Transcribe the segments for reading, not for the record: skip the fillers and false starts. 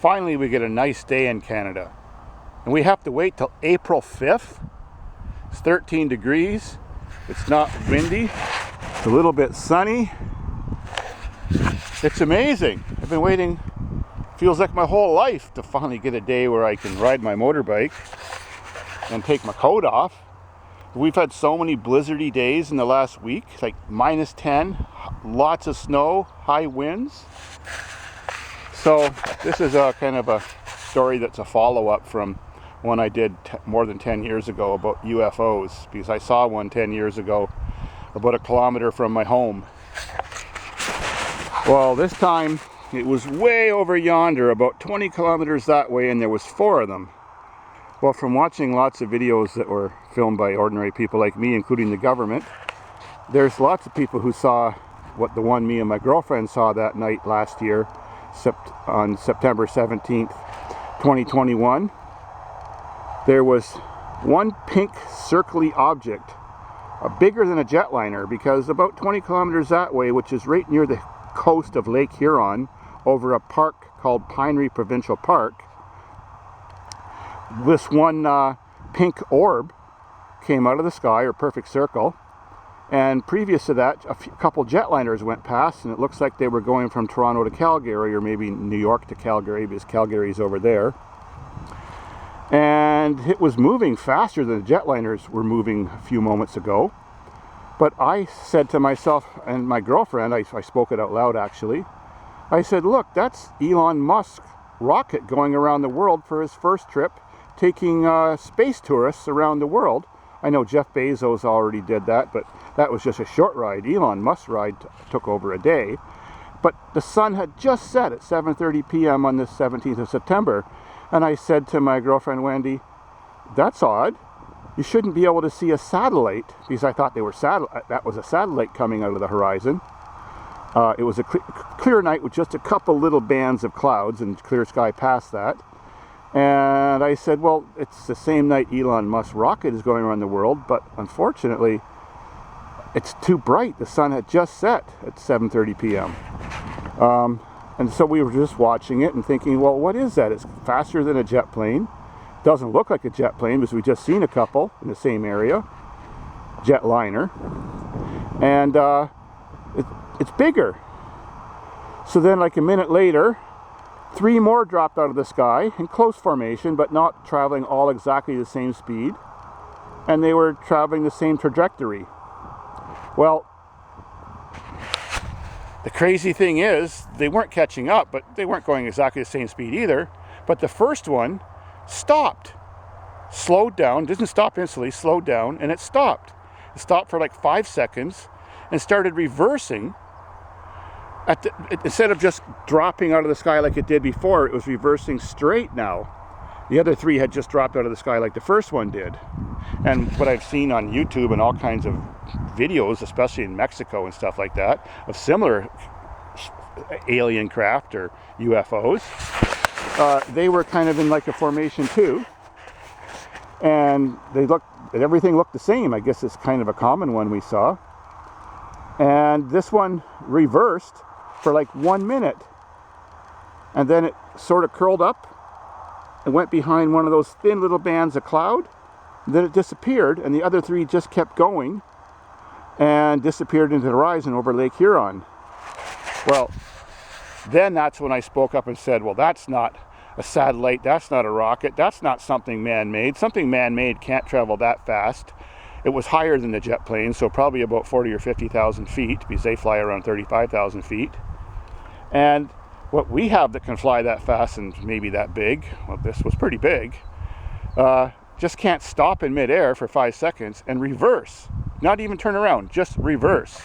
Finally, we get a nice day in Canada. And we have to wait till April 5th. It's 13 degrees. It's not windy. It's a little bit sunny. It's amazing. I've been waiting, feels like my whole life, to finally get a day where I can ride my motorbike and take my coat off. We've had so many blizzardy days in the last week, like -10, lots of snow, high winds. So this is a kind of a story that's a follow-up from one I did more than 10 years ago about UFOs, because I saw one 10 years ago about 1 kilometer from my home. Well, this time it was way over yonder, about 20 kilometers that way, and there was 4 of them. Well, from watching lots of videos that were filmed by ordinary people like me, including the government, there's lots of people who saw what the one me and my girlfriend saw that night last year, on September 17th, 2021. There was one pink circly object, bigger than a jetliner, because about 20 kilometers that way, which is right near the coast of Lake Huron, over a park called Pinery Provincial Park, this one pink orb came out of the sky, or perfect circle, and previous to that a couple jetliners went past, and it looks like they were going from Toronto to Calgary, or maybe New York to Calgary, because Calgary's over there. And it was moving faster than the jetliners were moving a few moments ago. But I said to myself and my girlfriend, I spoke it out loud actually, I said, look, that's Elon Musk's rocket going around the world for his first trip, taking space tourists around the world. I know Jeff Bezos already did that, but that was just a short ride. Elon Musk's ride took over a day. But the sun had just set at 7:30 p.m. on the 17th of September. And I said to my girlfriend, Wendy, that's odd. You shouldn't be able to see a satellite, because I thought that was a satellite coming out of the horizon. It was a clear night with just a couple little bands of clouds and clear sky past that. And I said, well, it's the same night Elon Musk's rocket is going around the world, but unfortunately, it's too bright. The sun had just set at 7:30 p.m. And so we were just watching it and thinking, well, what is that? It's faster than a jet plane. Doesn't look like a jet plane, because we just seen a couple in the same area. Jetliner. And it's bigger. So then, like a minute later, 3 more dropped out of the sky in close formation, but not traveling all exactly the same speed. And they were traveling the same trajectory. Well, the crazy thing is, they weren't catching up, but they weren't going exactly the same speed either. But the first one stopped, slowed down, didn't stop instantly, slowed down, and it stopped. It stopped for like 5 seconds and started reversing. Instead of just dropping out of the sky like it did before, it was reversing straight now. The other 3 had just dropped out of the sky like the first one did. And what I've seen on YouTube and all kinds of videos, especially in Mexico and stuff like that, of similar alien craft or UFOs, they were kind of in like a formation too. And everything looked the same. I guess it's kind of a common one we saw. And this one reversed for like 1 minute. And then it sort of curled up and went behind one of those thin little bands of cloud. Then it disappeared, and the other 3 just kept going and disappeared into the horizon over Lake Huron. Well, then that's when I spoke up and said, well, that's not a satellite, that's not a rocket, that's not something man-made. Something man-made can't travel that fast. It was higher than the jet plane, so probably about 40 or 50,000 feet, because they fly around 35,000 feet. And what we have that can fly that fast and maybe that big, well, this was pretty big, just can't stop in midair for 5 seconds and reverse. Not even turn around, just reverse.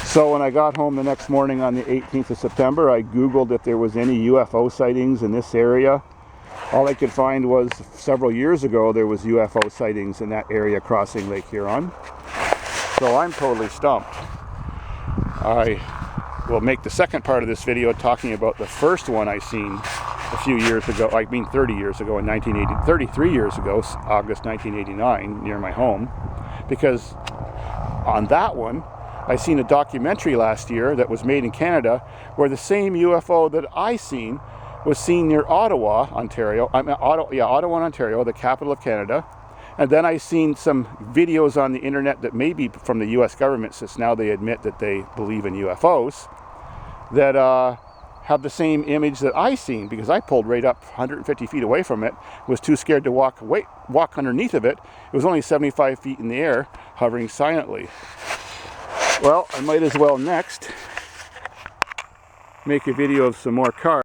So when I got home the next morning on the 18th of September, I Googled if there was any UFO sightings in this area. All I could find was several years ago there was UFO sightings in that area crossing Lake Huron. So I'm totally stumped. I will make the second part of this video talking about the first one I seen a few years ago, 30 years ago, 33 years ago, August 1989, near my home. Because on that one, I seen a documentary last year that was made in Canada where the same UFO that I seen was seen near Ottawa, Ontario. Ottawa, Ontario, the capital of Canada. And then I seen some videos on the internet that may be from the US government, since now they admit that they believe in UFOs, that have the same image that I seen, because I pulled right up 150 feet away from it, was too scared to walk underneath of it. It was only 75 feet in the air, hovering silently. Well, I might as well next make a video of some more cars.